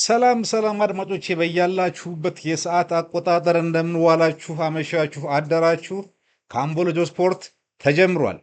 ሰላም ሰላም አድማጮቼ በያላችሁበት የሰዓት አቆጣጠር እንደምንዋላችሁ አመሻችሁ አደራችሁ። ከአምቦሎጆ ስፖርት ተጀምሯል።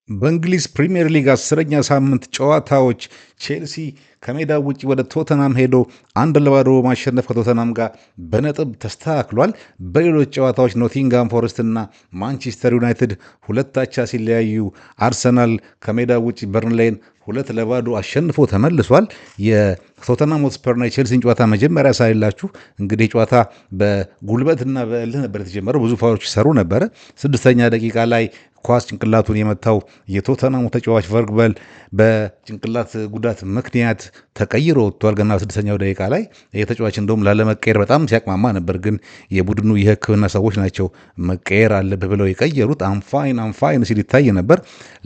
በእንግሊዝ ፕሪምየር ሊግ 10ኛ ሳምንት ጨዋታዎች ቼልሲ ከሜዳ ውጭ ወደ ቶተናም ሄዶ 1-0 ማሸነፍ ከቶተናም ጋር በነጥብ ተስተካክሏል። በሌሎች ጨዋታዎች ኖቲንጋም ፎረስት እና ማንቸስተር ዩናይትድ 2-2 ሲለያዩ አርሰናል ከሜዳ ውጭ በርንሌይን 2-0 አሸንፎ ተመልሷል። የቶተናም ሆትስፐርና የቼልሲን ጨዋታ መጀመሪያ ሳይላችሁ እንግዲህ ጨዋታ በጉልበትና በእልህ ነበር የተጀመረው። ብዙ ፋውሎች ይሰሩ ነበረ። 6ኛ ደቂቃ ላይ ኳስ ጭንቅላቱን የመታው የቶተናሙ ተጫዋች ቨርግበል በጭንቅላት ጉዳት ምክንያት ተቀይሮ ወጥቷል። ገና 6ኛው ደቂቃ ላይ ይህ ተጫዋች እንደውም ላለመቀየር በጣም ሲያቅማማ ነበር፣ ግን የቡድኑ የሕክምና ሰዎች ናቸው መቀየር አለብህ ብለው የቀየሩት። አምፋይን ሲል ይታይ ነበር።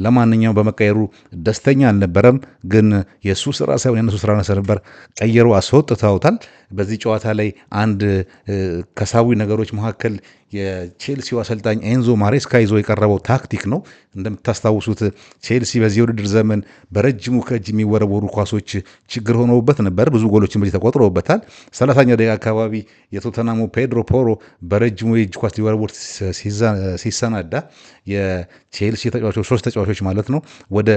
ለማንኛውም በመቀየሩ ደስተኛ አልነበረም፣ ግን የእሱ ስራ ሳይሆን የነሱ ስራ ነበር። ቀየሩ አስወጥተውታል። በዚህ ጨዋታ ላይ አንድ ከሳዊ ነገሮች መካከል የቼልሲው አሰልጣኝ ኤንዞ ማሬስካ ይዞ የቀረበው ታክቲክ ነው። እንደምታስታውሱት ቼልሲ በዚህ የውድድር ዘመን በረጅሙ ከእጅ የሚወረወሩ ኳሶች ችግር ሆነውበት ነበር። ብዙ ጎሎችን በዚህ ተቆጥረውበታል። 30ኛ ደቂቃ አካባቢ የቶተናሙ ፔድሮ ፖሮ በረጅሙ የእጅ ኳስ ሊወረወር ሲሰናዳ የቼልሲ ተጫዋቾች 3 ተጫዋቾች ማለት ነው ወደ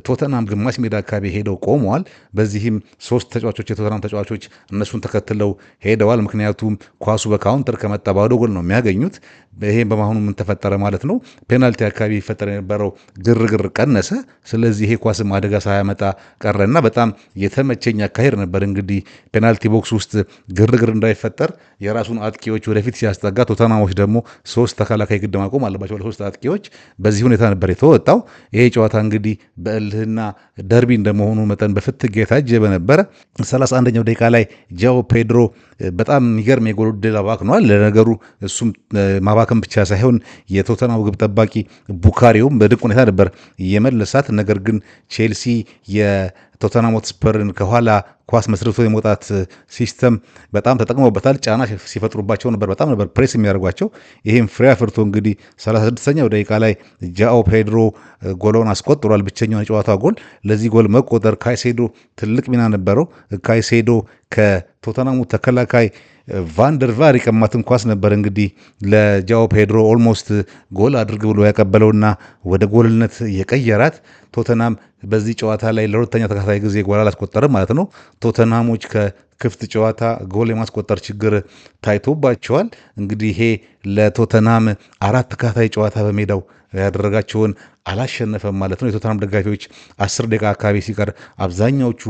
ቶተናም ግማሽ ሜዳ አካባቢ ሄደው ቆመዋል። በዚህም 3 ተጫዋቾች የቶተናም ተጫዋቾች እነሱን ተከትለው ሄደዋል። ምክንያቱም ኳሱ በካውንተር ከመጣ ባዶ ጎል ነው የሚያገኙት። ይሄም በማሆኑ ምን ተፈጠረ ማለት ነው? ፔናልቲ አካባቢ ይፈጠር የነበረው ግርግር ቀነሰ። ስለዚህ ይሄ ኳስም አደጋ ሳያመጣ ቀረና በጣም የተመቸኝ አካሄድ ነበር። እንግዲህ ፔናልቲ ቦክስ ውስጥ ግርግር እንዳይፈጠር የራሱን አጥቂዎች ወደፊት ሲያስጠጋ፣ ቶተናሞች ደግሞ 3 ተከላካይ ግድ ማቆም አለባቸው። 3 አጥቂዎች በዚህ ሁኔታ ነበር የተወጣው። ይሄ ጨዋታ እንግዲህ በእልህና ደርቢ እንደመሆኑ መጠን በፍትጊያ የታጀበ ነበረ። 31ኛው ደቂቃ ላይ ጃኦ ፔድሮ በጣም የሚገርም የጎል ዕድል አባክኗል። ለነገሩ እሱም ማባከም ብቻ ሳይሆን የቶተናም ግብ ጠባቂ ቡካሪውም በድንቅ ሁኔታ ነበር የመለሳት። ነገር ግን ቼልሲ የቶተናም ሆትስፐርን ከኋላ ኳስ መስርቶ የመውጣት ሲስተም በጣም ተጠቅመውበታል። ጫና ሲፈጥሩባቸው ነበር። በጣም ነበር ፕሬስ የሚያደርጓቸው። ይህም ፍሬ አፍርቶ እንግዲህ 36ኛው ደቂቃ ላይ ጃኦ ፔድሮ ጎሎን አስቆጥሯል። ብቸኛውን የጨዋታ ጎል። ለዚህ ጎል መቆጠር ካይሴዶ ትልቅ ሚና ነበረው። ካይሴዶ ከቶተናሙ ተከላካይ ቫንደርቫር የቀማትን ኳስ ነበር እንግዲህ ለጃኦ ፔድሮ ኦልሞስት ጎል አድርግ ብሎ ያቀበለውና ወደ ጎልነት የቀየራት። ቶተናም በዚህ ጨዋታ ላይ ለሁለተኛ ተከታታይ ጊዜ ጎል አላስቆጠርም ማለት ነው። ቶተናሞች ከክፍት ጨዋታ ጎል የማስቆጠር ችግር ታይቶባቸዋል። እንግዲህ ይሄ ለቶተናም 4 ተከታታይ ጨዋታ በሜዳው ያደረጋቸውን አላሸነፈም ማለት ነው። የቶተናም ደጋፊዎች 10 ደቂቃ አካባቢ ሲቀር አብዛኛዎቹ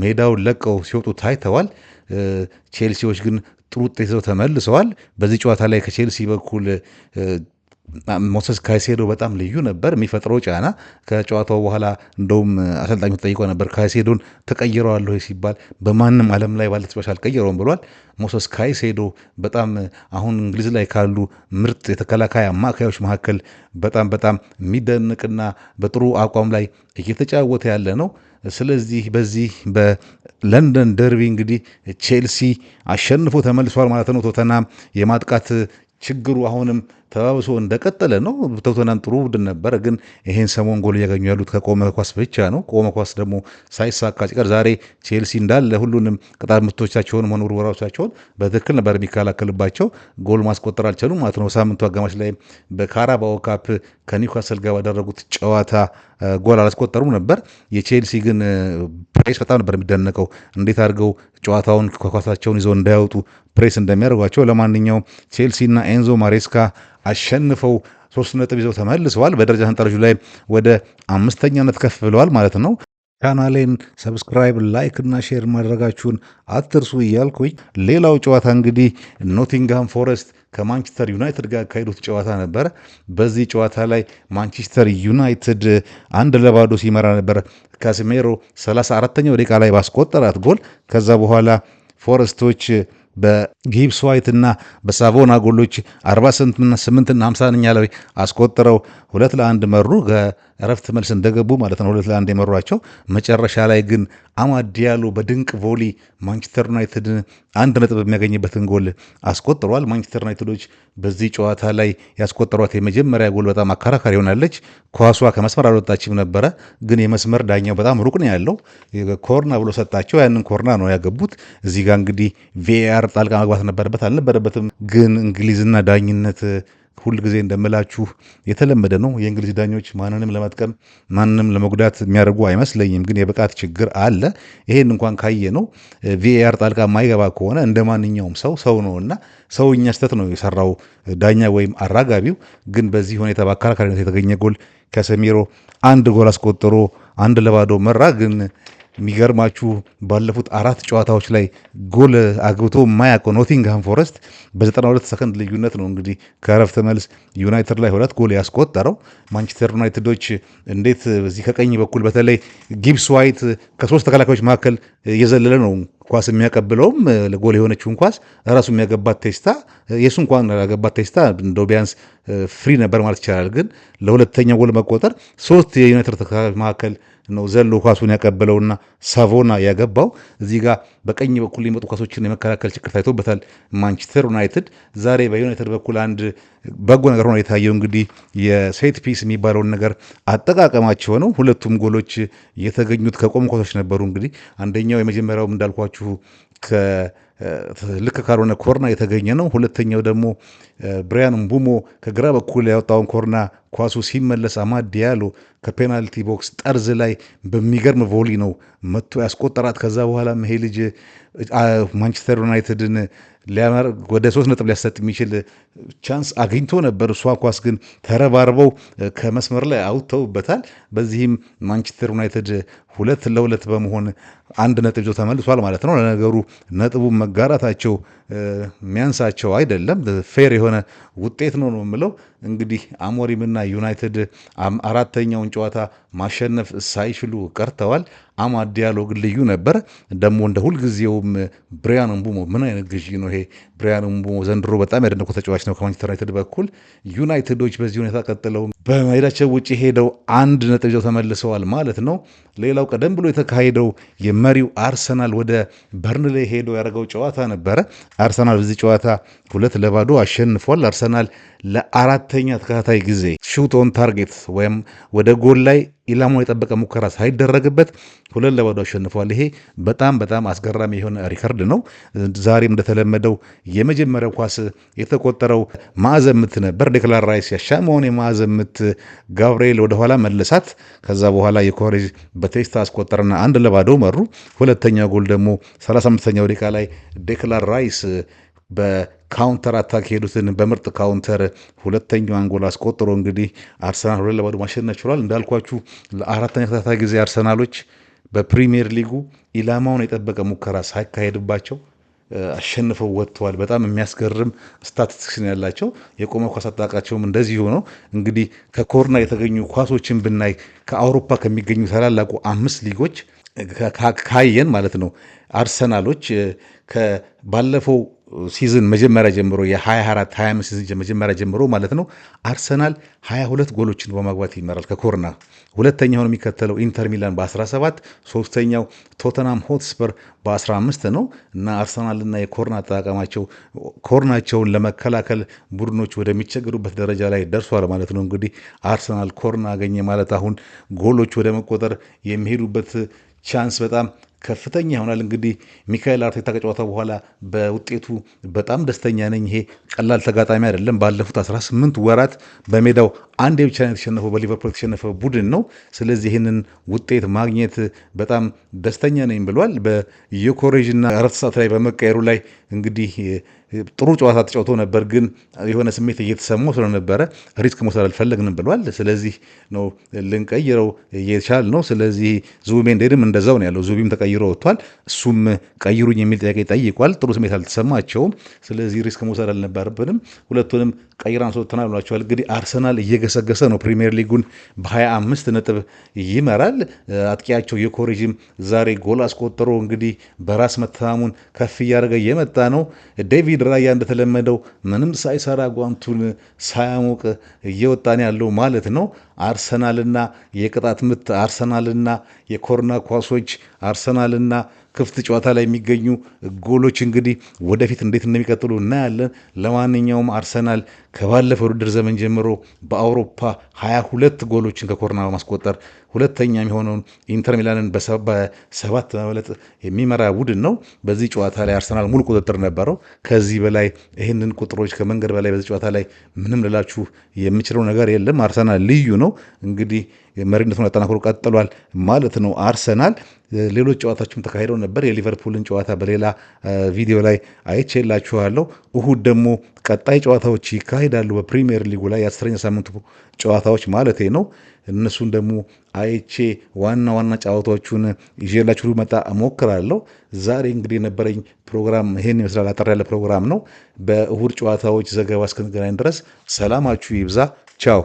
ሜዳውን ለቀው ሲወጡ ታይተዋል። ቼልሲዎች ግን ጥሩ ውጤት ይዘው ተመልሰዋል። በዚህ ጨዋታ ላይ ከቼልሲ በኩል ሞሰስ ካይሴዶ በጣም ልዩ ነበር። የሚፈጥረው ጫና ከጨዋታው በኋላ እንደውም አሰልጣኙ ተጠይቆ ነበር ካይሴዶን ተቀይረዋለሁ ሲባል በማንም ዓለም ላይ ባለ ተጫዋች አልቀየረውም ብሏል። ሞሰስ ካይሴዶ በጣም አሁን እንግሊዝ ላይ ካሉ ምርጥ የተከላካይ አማካዮች መካከል በጣም የሚደንቅና በጥሩ አቋም ላይ እየተጫወተ ያለ ነው። ስለዚህ በዚህ በለንደን ደርቢ እንግዲህ ቼልሲ አሸንፎ ተመልሷል ማለት ነው። ቶተናም የማጥቃት ችግሩ አሁንም ተባብሶ እንደቀጠለ ነው። ቶተናም ጥሩ ቡድን ነበረ፣ ግን ይሄን ሰሞን ጎል እያገኙ ያሉት ከቆመ ኳስ ብቻ ነው። ቆመ ኳስ ደግሞ ሳይሳካ ሲቀር ዛሬ ቼልሲ እንዳለ ሁሉንም ቅጣት ምቶቻቸውን ሆነ ውርወራዎቻቸውን በትክክል ነበር የሚከላከልባቸው። ጎል ማስቆጠር አልቻሉም ማለት ነው። ሳምንቱ አጋማሽ ላይ በካራባኦ ካፕ ከኒውካስል ጋር ባደረጉት ጨዋታ ጎል አላስቆጠሩም ነበር። የቼልሲ ግን ፕሬስ በጣም ነበር የሚደነቀው፣ እንዴት አድርገው ጨዋታውን ከኳሳቸውን ይዘው እንዳያወጡ ፕሬስ እንደሚያደርጓቸው። ለማንኛውም ቼልሲና ኤንዞ ማሬስካ አሸንፈው 3 ነጥብ ይዘው ተመልሰዋል። በደረጃ ሰንጠረዡ ላይ ወደ 5ኛነት ከፍ ብለዋል ማለት ነው። ቻናሌን ሰብስክራይብ፣ ላይክ እና ሼር ማድረጋችሁን አትርሱ እያልኩኝ ሌላው ጨዋታ እንግዲህ ኖቲንግሃም ፎረስት ከማንቸስተር ዩናይትድ ጋር ያካሄዱት ጨዋታ ነበረ። በዚህ ጨዋታ ላይ ማንቸስተር ዩናይትድ 1-0 ሲመራ ነበር። ካስሜሮ 34ኛው ደቂቃ ላይ ባስቆጠራት ጎል ከዛ በኋላ ፎረስቶች በጊብስ ዋይት እና በሳቮና ጎሎች 48 እና 50ኛ ላይ አስቆጥረው 2-1 መሩ። ከእረፍት መልስ እንደገቡ ማለት ነው 2-1 የመሯቸው። መጨረሻ ላይ ግን አማድ ዲያሎ በድንቅ ቮሊ ማንቸስተር ዩናይትድ 1 ነጥብ የሚያገኝበትን ጎል አስቆጥሯል። ማንቸስተር ዩናይትዶች በዚህ ጨዋታ ላይ ያስቆጠሯት የመጀመሪያ ጎል በጣም አከራካሪ ሆናለች። ኳሷ ከመስመር አልወጣችም ነበረ፣ ግን የመስመር ዳኛው በጣም ሩቅ ነው ያለው ኮርና ብሎ ሰጣቸው። ያንን ኮርና ነው ያገቡት። እዚህ ጋር እንግዲህ ቪኤአር ጣልቃ መግባት ነበረበት አልነበረበትም፣ ግን እንግሊዝና ዳኝነት ሁል ጊዜ እንደምላችሁ የተለመደ ነው። የእንግሊዝ ዳኞች ማንንም ለመጥቀም ማንንም ለመጉዳት የሚያደርጉ አይመስለኝም፣ ግን የብቃት ችግር አለ። ይሄን እንኳን ካየ ነው ቪኤአር ጣልቃ የማይገባ ከሆነ እንደ ማንኛውም ሰው ነው እና ሰውኛ ስህተት ነው የሰራው ዳኛ ወይም አራጋቢው። ግን በዚህ ሁኔታ በአከራካሪነት የተገኘ ጎል ከሰሜሮ 1 ጎል አስቆጥሮ 1-0 መራ። ግን የሚገርማችሁ ባለፉት 4 ጨዋታዎች ላይ ጎል አግብቶ የማያውቀው ኖቲንግሃም ፎረስት በ92 ሰከንድ ልዩነት ነው እንግዲህ ከእረፍት መልስ ዩናይትድ ላይ 2 ጎል ያስቆጠረው። ማንቸስተር ዩናይትዶች እንዴት በዚህ ከቀኝ በኩል በተለይ ጊብስ ዋይት ከ3 ተከላካዮች መካከል እየዘለለ ነው ኳስ የሚያቀብለውም ጎል የሆነችውን ኳስ ራሱ የሚያገባት ቴስታ የሱ እንኳን ያገባት ቴስታ እንደው ቢያንስ ፍሪ ነበር ማለት ይቻላል። ግን ለሁለተኛው ጎል መቆጠር 3 የዩናይትድ ተከላካዮች መካከል ነው ዘሎ ኳሱን ያቀበለውና ሳቮና ያገባው። እዚህ ጋር በቀኝ በኩል ሊመጡ ኳሶችን የመከላከል ችግር ታይቶበታል ማንቸስተር ዩናይትድ። ዛሬ በዩናይትድ በኩል አንድ በጎ ነገር ሆኖ የታየው እንግዲህ የሴት ፒስ የሚባለውን ነገር አጠቃቀማቸው ነው። ሁለቱም ጎሎች የተገኙት ከቆሙ ኳሶች ነበሩ። እንግዲህ አንደኛው የመጀመሪያውም እንዳልኳችሁ ልክ ካልሆነ ኮርና የተገኘ ነው። ሁለተኛው ደግሞ ብሪያን ምቡሞ ከግራ በኩል ያወጣውን ኮርና ኳሱ ሲመለስ አማድ ዲያሎ ከፔናልቲ ቦክስ ጠርዝ ላይ በሚገርም ቮሊ ነው መጥቶ ያስቆጠራት። ከዛ በኋላ ይሄ ልጅ ማንቸስተር ዩናይትድን ወደ 3 ነጥብ ሊያሰጥ የሚችል ቻንስ አግኝቶ ነበር። እሷ ኳስ ግን ተረባርበው ከመስመር ላይ አውጥተውበታል። በዚህም ማንቸስተር ዩናይትድ 2-2 በመሆን 1 ነጥብ ይዞ ተመልሷል ማለት ነው። ለነገሩ ነጥቡ መጋራታቸው የሚያንሳቸው አይደለም፣ ፌር የሆነ ውጤት ነው የምለው። እንግዲህ አሞሪምና ዩናይትድ 4ተኛውን ጨዋታ ማሸነፍ ሳይችሉ ቀርተዋል። አማድ ዲያሎ ግን ልዩ ነበር። ደግሞ እንደ ሁልጊዜውም ብሪያን ምቡሞ ምን አይነት ግዢ ነው ይሄ! ብሪያን ምቡሞ ዘንድሮ በጣም ያደነቁ ተጫዋች ነው ከማንቸስተር ዩናይትድ በኩል። ዩናይትዶች በዚህ ሁኔታ ቀጥለው በሜዳቸው ውጭ ሄደው 1 ነጥብ ይዘው ተመልሰዋል ማለት ነው። ሌላው ቀደም ብሎ የተካሄደው የመሪው አርሰናል ወደ በርንሌ ሄዶ ያደረገው ጨዋታ ነበረ። አርሰናል በዚህ ጨዋታ 2-0 አሸንፏል። አርሰናል ለ4ተኛ ተከታታይ ጊዜ ሹት ኦን ታርጌት ወይም ወደ ጎል ላይ ኢላማውን የጠበቀ ሙከራ ሳይደረግበት 2-0 አሸንፏል። ይሄ በጣም አስገራሚ የሆነ ሪከርድ ነው። ዛሬም እንደተለመደው የመጀመሪያው ኳስ የተቆጠረው ማዕዘን ምት ነበር። ዴክላን ራይስ ያሻማውን የማዕዘን ምት ጋብርኤል ወደኋላ መለሳት። ከዛ በኋላ የኮሬጅ በቴስታ አስቆጠረና 1-0 መሩ። ሁለተኛ ጎል ደግሞ 35ኛው ደቂቃ ላይ ዴክላን ራይስ በካውንተር አታክ ሄዱትን በምርጥ ካውንተር ሁለተኛዋን ጎል አስቆጥሮ እንግዲህ አርሰናል 2-0 ማሸነፍ ችሏል። እንዳልኳችሁ ለ4ተኛ ተከታታይ ጊዜ አርሰናሎች በፕሪሚየር ሊጉ ኢላማውን የጠበቀ ሙከራ ሳይካሄድባቸው አሸንፈው ወጥተዋል። በጣም የሚያስገርም ስታቲስቲክስ ያላቸው የቆመ ኳስ አጠቃቀማቸውም እንደዚህ ሆነው እንግዲህ ከኮርና የተገኙ ኳሶችን ብናይ ከአውሮፓ ከሚገኙ ታላላቁ 5 ሊጎች ካየን ማለት ነው አርሰናሎች ባለፈው ሲዝን መጀመሪያ ጀምሮ የ24-25 ሲዝን መጀመሪያ ጀምሮ ማለት ነው አርሰናል 22 ጎሎችን በማግባት ይመራል ከኮርና። ሁለተኛውን የሚከተለው ኢንተር ሚላን በ17፣ ሶስተኛው ቶተናም ሆትስፐር በ15 ነው እና አርሰናልና የኮርና አጠቃቀማቸው ኮርናቸውን ለመከላከል ቡድኖች ወደሚቸገሩበት ደረጃ ላይ ደርሷል ማለት ነው። እንግዲህ አርሰናል ኮርና አገኘ ማለት አሁን ጎሎች ወደ መቆጠር የሚሄዱበት ቻንስ በጣም ከፍተኛ ይሆናል። እንግዲህ ሚካኤል አርቴታ ከጨዋታ በኋላ በውጤቱ በጣም ደስተኛ ነኝ፣ ይሄ ቀላል ተጋጣሚ አይደለም፣ ባለፉት 18 ወራት በሜዳው አንዴ ብቻ የተሸነፈው በሊቨርፑል የተሸነፈው ቡድን ነው። ስለዚህ ይህንን ውጤት ማግኘት በጣም ደስተኛ ነኝ ብሏል። በዮኮሬጅና እረፍት ሰዓት ላይ በመቀየሩ ላይ እንግዲህ ጥሩ ጨዋታ ተጫውቶ ነበር፣ ግን የሆነ ስሜት እየተሰማው ስለነበረ ሪስክ መውሰድ አልፈለግንም ብሏል። ስለዚህ ነው ልንቀይረው እየቻል ነው። ስለዚህ ዙቢሜንዲም እንደዛው ነው ያለው። ዙቢም ተቀይሮ ወጥቷል። እሱም ቀይሩኝ የሚል ጥያቄ ጠይቋል። ጥሩ ስሜት አልተሰማቸውም። ስለዚህ ሪስክ መውሰድ አልነበረብንም፣ ሁለቱንም ቀይራን ሰጥተናል ብሏቸዋል። እንግዲህ አርሰናል እየገሰገሰ ነው። ፕሪሚየር ሊጉን በ25 ነጥብ ይመራል። አጥቂያቸው የኮሬጅም ዛሬ ጎል አስቆጠሮ እንግዲህ በራስ መተማሙን ከፍ እያደረገ የመጣ ነው። ዴቪድ ራያ እንደተለመደው ምንም ሳይሰራ ጓንቱን ሳያሞቅ እየወጣን ያለው ማለት ነው። አርሰናልና የቅጣት ምት፣ አርሰናልና የኮርና ኳሶች፣ አርሰናልና ክፍት ጨዋታ ላይ የሚገኙ ጎሎች እንግዲህ ወደፊት እንዴት እንደሚቀጥሉ እናያለን። ለማንኛውም አርሰናል ከባለፈው ውድድር ዘመን ጀምሮ በአውሮፓ 22 ጎሎችን ከኮርና በማስቆጠር ሁለተኛ የሚሆነውን ኢንተር ሚላንን በ7 በመብለጥ የሚመራ ቡድን ነው። በዚህ ጨዋታ ላይ አርሰናል ሙሉ ቁጥጥር ነበረው። ከዚህ በላይ ይህንን ቁጥሮች ከመንገድ በላይ በዚህ ጨዋታ ላይ ምንም ልላችሁ የምችለው ነገር የለም። አርሰናል ልዩ ነው። እንግዲህ መሪነቱን አጠናክሮ ቀጥሏል ማለት ነው። አርሰናል ሌሎች ጨዋታዎችም ተካሂደው ነበር። የሊቨርፑልን ጨዋታ በሌላ ቪዲዮ ላይ አይቼላችኋለሁ። እሁድ ደግሞ ቀጣይ ጨዋታዎች ይካሄዳሉ በፕሪሚየር ሊጉ ላይ የ10ኛ ሳምንቱ ጨዋታዎች ማለት ነው። እነሱን ደግሞ አይቼ ዋና ዋና ጨዋታዎቹን ይዤላችሁ ልመጣ እሞክራለሁ። ዛሬ እንግዲህ የነበረኝ ፕሮግራም ይሄን ይመስላል። አጠር ያለ ፕሮግራም ነው። በእሁድ ጨዋታዎች ዘገባ እስክንገናኝ ድረስ ሰላማችሁ ይብዛ። ቻው